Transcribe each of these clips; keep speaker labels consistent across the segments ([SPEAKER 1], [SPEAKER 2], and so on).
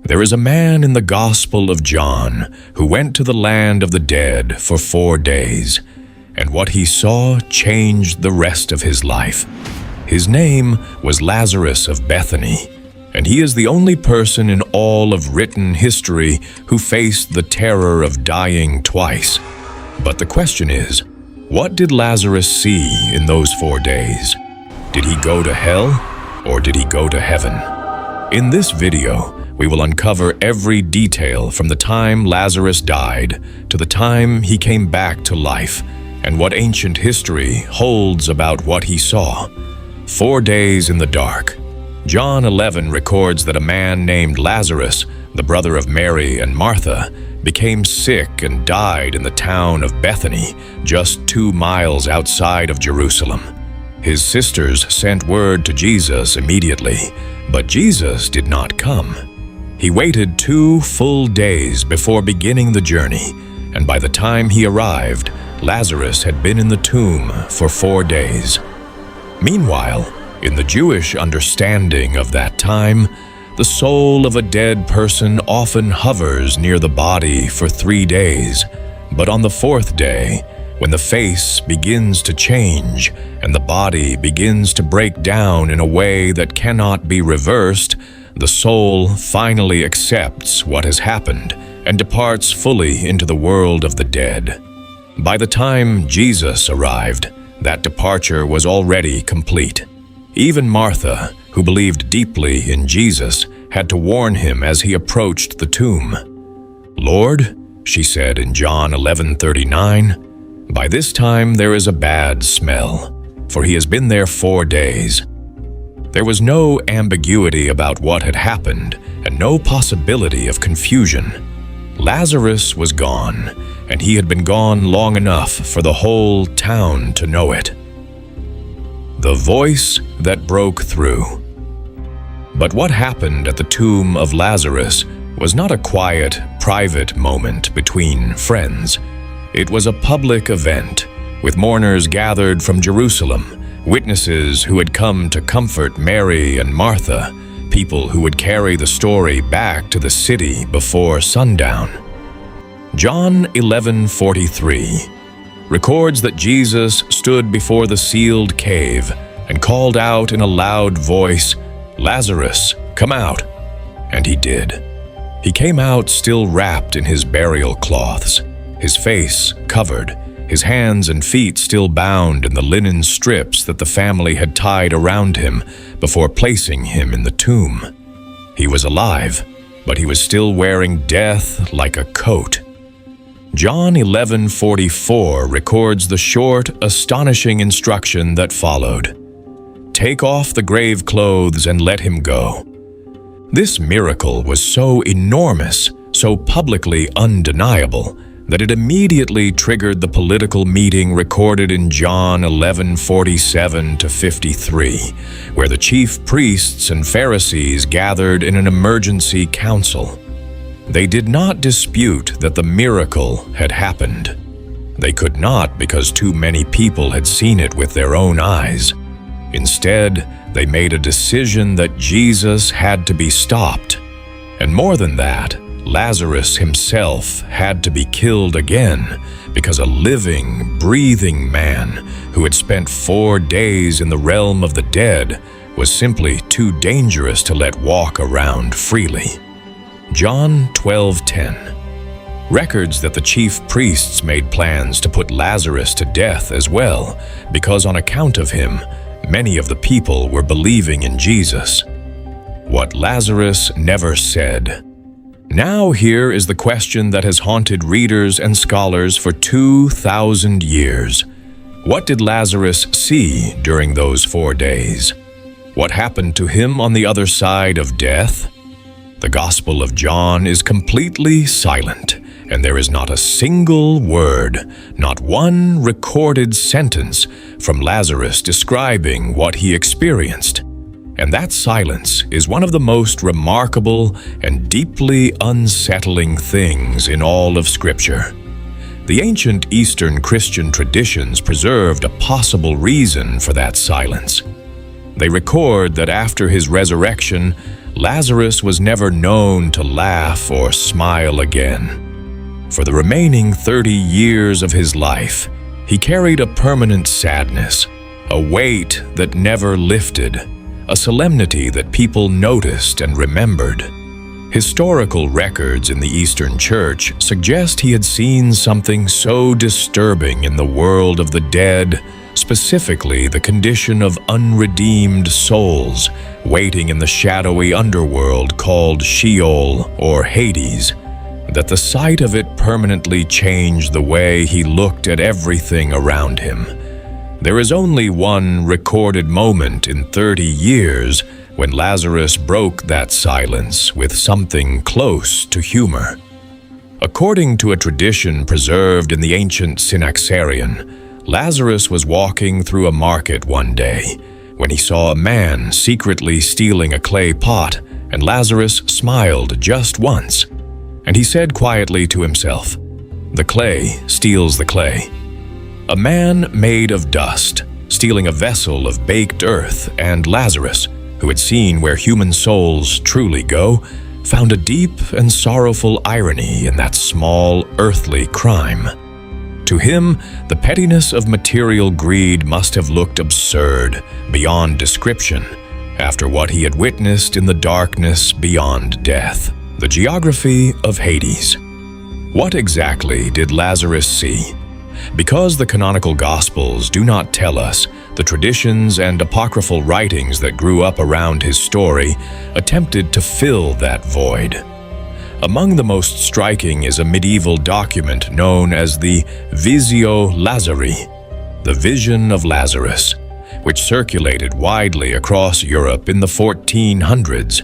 [SPEAKER 1] There is a man in the Gospel of John who went to the land of the dead for 4 days, and what he saw changed the rest of his life. His name was Lazarus of Bethany, and he is the only person in all of written history who faced the terror of dying twice. But the question is, what did Lazarus see in those 4 days? Did he go to hell, or did he go to heaven? In this video, we will uncover every detail from the time Lazarus died to the time he came back to life, and what ancient history holds about what he saw. 4 days in the dark. John 11 records that a man named Lazarus, the brother of Mary and Martha, became sick and died in the town of Bethany, just 2 miles outside of Jerusalem. His sisters sent word to Jesus immediately, but Jesus did not come. He waited 2 full days before beginning the journey, and by the time he arrived, Lazarus had been in the tomb for 4 days. Meanwhile, in the Jewish understanding of that time, the soul of a dead person often hovers near the body for 3 days, but on the 4th day, when the face begins to change and the body begins to break down in a way that cannot be reversed, the soul finally accepts what has happened and departs fully into the world of the dead. By the time Jesus arrived, that departure was already complete. Even Martha, who believed deeply in Jesus, had to warn him as he approached the tomb. "Lord," she said in John 11:39, "by this time there is a bad smell, for he has been there 4 days." There was no ambiguity about what had happened and no possibility of confusion. Lazarus was gone, and he had been gone long enough for the whole town to know it. The voice that broke through. But what happened at the tomb of Lazarus was not a quiet, private moment between friends. It was a public event, with mourners gathered from Jerusalem, witnesses who had come to comfort Mary and Martha, people who would carry the story back to the city before sundown. John 11:43 records that Jesus stood before the sealed cave and called out in a loud voice, "Lazarus, come out!" And he did. He came out still wrapped in his burial cloths, his face covered, his hands and feet still bound in the linen strips that the family had tied around him before placing him in the tomb. He was alive, but he was still wearing death like a coat. John 11:44 records the short, astonishing instruction that followed. "Take off the grave clothes and let him go." This miracle was so enormous, so publicly undeniable, that it immediately triggered the political meeting recorded in John 11:47-53, where the chief priests and Pharisees gathered in an emergency council. They did not dispute that the miracle had happened. They could not because too many people had seen it with their own eyes. Instead, they made a decision that Jesus had to be stopped. And more than that, Lazarus himself had to be killed again because a living, breathing man who had spent 4 days in the realm of the dead was simply too dangerous to let walk around freely. John 12:10 records that the chief priests made plans to put Lazarus to death as well, because on account of him, many of the people were believing in Jesus. What Lazarus never said. Now here is the question that has haunted readers and scholars for 2,000 years. What did Lazarus see during those 4 days? What happened to him on the other side of death? The Gospel of John is completely silent, and there is not a single word, not one recorded sentence from Lazarus describing what he experienced. And that silence is one of the most remarkable and deeply unsettling things in all of Scripture. The ancient Eastern Christian traditions preserved a possible reason for that silence. They record that after his resurrection, Lazarus was never known to laugh or smile again. For the remaining 30 years of his life, he carried a permanent sadness, a weight that never lifted, a solemnity that people noticed and remembered. Historical records in the Eastern Church suggest he had seen something so disturbing in the world of the dead, specifically the condition of unredeemed souls waiting in the shadowy underworld called Sheol or Hades, that the sight of it permanently changed the way he looked at everything around him. There is only one recorded moment in 30 years when Lazarus broke that silence with something close to humor. According to a tradition preserved in the ancient Synaxarion, Lazarus was walking through a market one day when he saw a man secretly stealing a clay pot, and Lazarus smiled just once. And he said quietly to himself, "The clay steals the clay." A man made of dust, stealing a vessel of baked earth, and Lazarus, who had seen where human souls truly go, found a deep and sorrowful irony in that small earthly crime. To him, the pettiness of material greed must have looked absurd, beyond description, after what he had witnessed in the darkness beyond death. The geography of Hades. What exactly did Lazarus see? Because the canonical Gospels do not tell us, the traditions and apocryphal writings that grew up around his story attempted to fill that void. Among the most striking is a medieval document known as the Visio Lazari, the Vision of Lazarus, which circulated widely across Europe in the 1400s,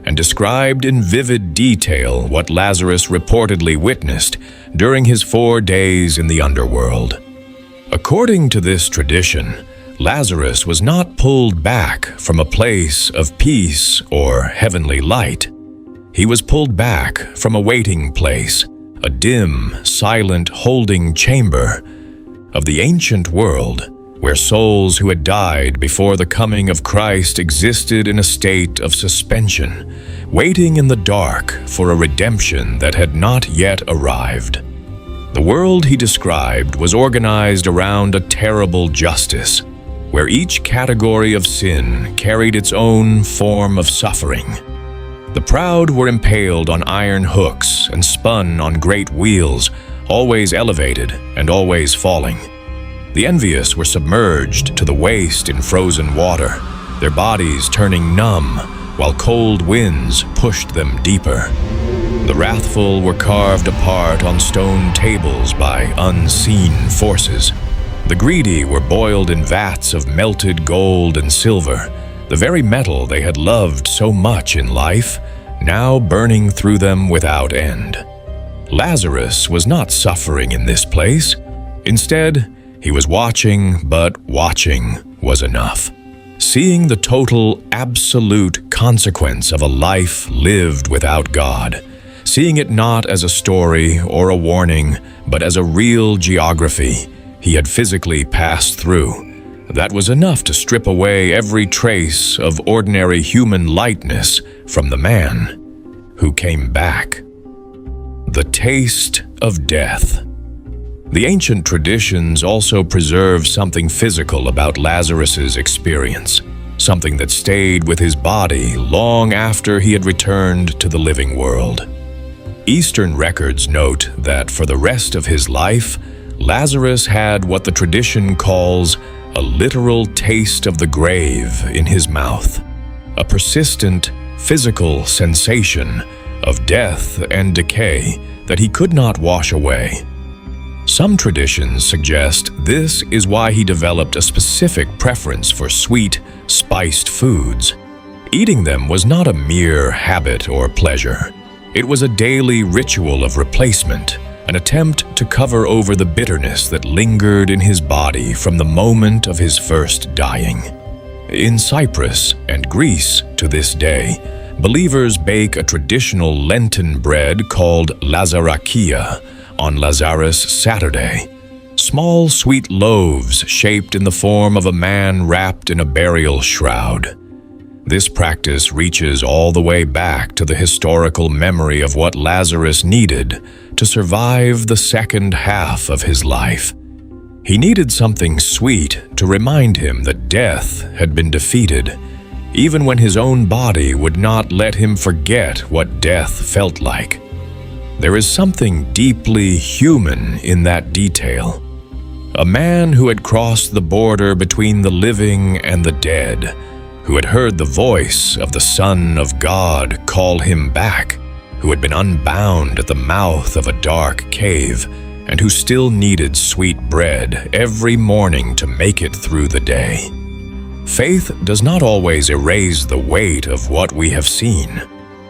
[SPEAKER 1] and described in vivid detail what Lazarus reportedly witnessed during his 4 days in the underworld. According to this tradition, Lazarus was not pulled back from a place of peace or heavenly light. He was pulled back from a waiting place, a dim, silent holding chamber of the ancient world, where souls who had died before the coming of Christ existed in a state of suspension, waiting in the dark for a redemption that had not yet arrived. The world he described was organized around a terrible justice, where each category of sin carried its own form of suffering. The proud were impaled on iron hooks and spun on great wheels, always elevated and always falling. The envious were submerged to the waist in frozen water, their bodies turning numb while cold winds pushed them deeper. The wrathful were carved apart on stone tables by unseen forces. The greedy were boiled in vats of melted gold and silver, the very metal they had loved so much in life, now burning through them without end. Lazarus was not suffering in this place. Instead, he was watching, but watching was enough. Seeing the total, absolute consequence of a life lived without God. Seeing it not as a story or a warning, but as a real geography he had physically passed through. That was enough to strip away every trace of ordinary human lightness from the man who came back. The taste of death. The ancient traditions also preserve something physical about Lazarus's experience, something that stayed with his body long after he had returned to the living world. Eastern records note that for the rest of his life, Lazarus had what the tradition calls a literal taste of the grave in his mouth, a persistent physical sensation of death and decay that he could not wash away. Some traditions suggest this is why he developed a specific preference for sweet, spiced foods. Eating them was not a mere habit or pleasure. It was a daily ritual of replacement, an attempt to cover over the bitterness that lingered in his body from the moment of his first dying. In Cyprus and Greece to this day, believers bake a traditional Lenten bread called Lazarakia on Lazarus Saturday. Small, sweet loaves shaped in the form of a man wrapped in a burial shroud. This practice reaches all the way back to the historical memory of what Lazarus needed to survive the second half of his life. He needed something sweet to remind him that death had been defeated, even when his own body would not let him forget what death felt like. There is something deeply human in that detail. A man who had crossed the border between the living and the dead, who had heard the voice of the Son of God call him back, who had been unbound at the mouth of a dark cave, and who still needed sweet bread every morning to make it through the day. Faith does not always erase the weight of what we have seen.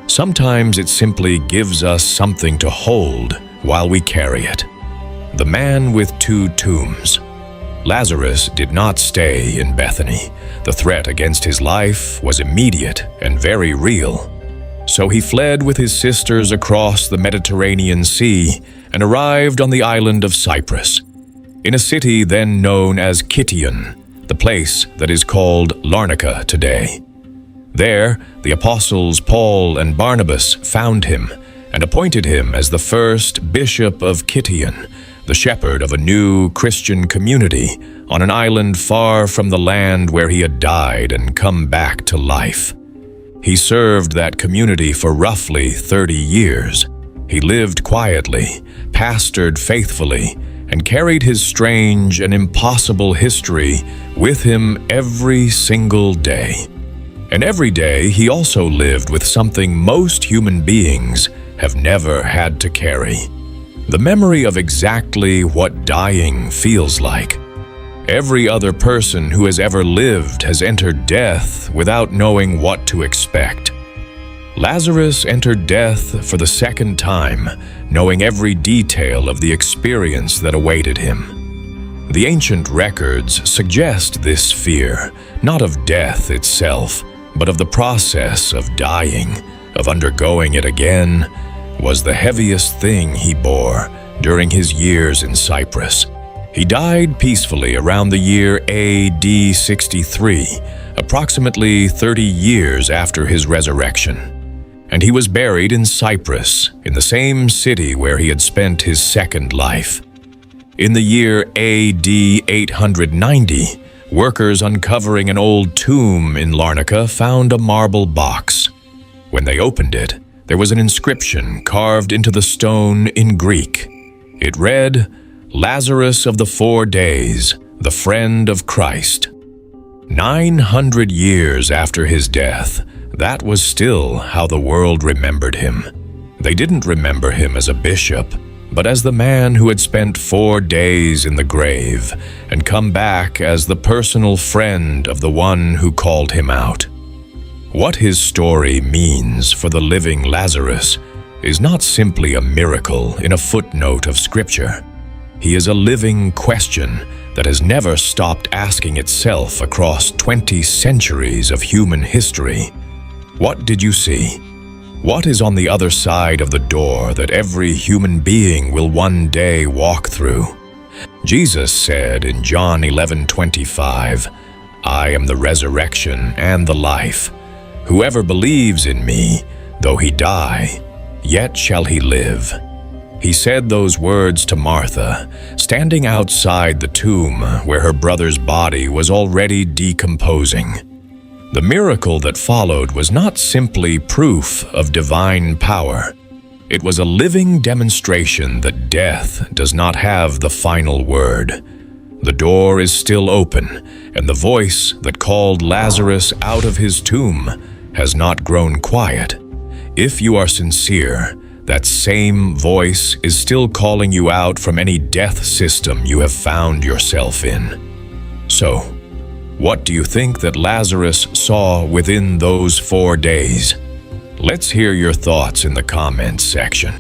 [SPEAKER 1] Sometimes it simply gives us something to hold while we carry it. The man with two tombs. Lazarus did not stay in Bethany. The threat against his life was immediate and very real. So he fled with his sisters across the Mediterranean Sea and arrived on the island of Cyprus, in a city then known as Kition, the place that is called Larnaca today. There, the apostles Paul and Barnabas found him and appointed him as the first bishop of Kition, the shepherd of a new Christian community on an island far from the land where he had died and come back to life. He served that community for roughly 30 years. He lived quietly, pastored faithfully, and carried his strange and impossible history with him every single day. And every day he also lived with something most human beings have never had to carry: the memory of exactly what dying feels like. Every other person who has ever lived has entered death without knowing what to expect. Lazarus entered death for the second time, knowing every detail of the experience that awaited him. The ancient records suggest this fear, not of death itself, but of the process of dying, of undergoing it again, was the heaviest thing he bore during his years in Cyprus. He died peacefully around the year AD 63, approximately 30 years after his resurrection. And he was buried in Cyprus, in the same city where he had spent his second life. In the year AD 890, workers uncovering an old tomb in Larnaca found a marble box. When they opened it, there was an inscription carved into the stone in Greek. It read, "Lazarus of the 4 days, the friend of Christ." 900 years after his death, that was still how the world remembered him. They didn't remember him as a bishop, but as the man who had spent 4 days in the grave and come back as the personal friend of the one who called him out. What his story means for the living Lazarus is not simply a miracle in a footnote of Scripture. He is a living question that has never stopped asking itself across 20 centuries of human history. What did you see? What is on the other side of the door that every human being will one day walk through? Jesus said in John 11:25, "I am the resurrection and the life. Whoever believes in me, though he die, yet shall he live." He said those words to Martha, standing outside the tomb where her brother's body was already decomposing. The miracle that followed was not simply proof of divine power. It was a living demonstration that death does not have the final word. The door is still open, and the voice that called Lazarus out of his tomb has not grown quiet. If you are sincere, that same voice is still calling you out from any death system you have found yourself in. So, what do you think that Lazarus saw within those 4 days? Let's hear your thoughts in the comments section.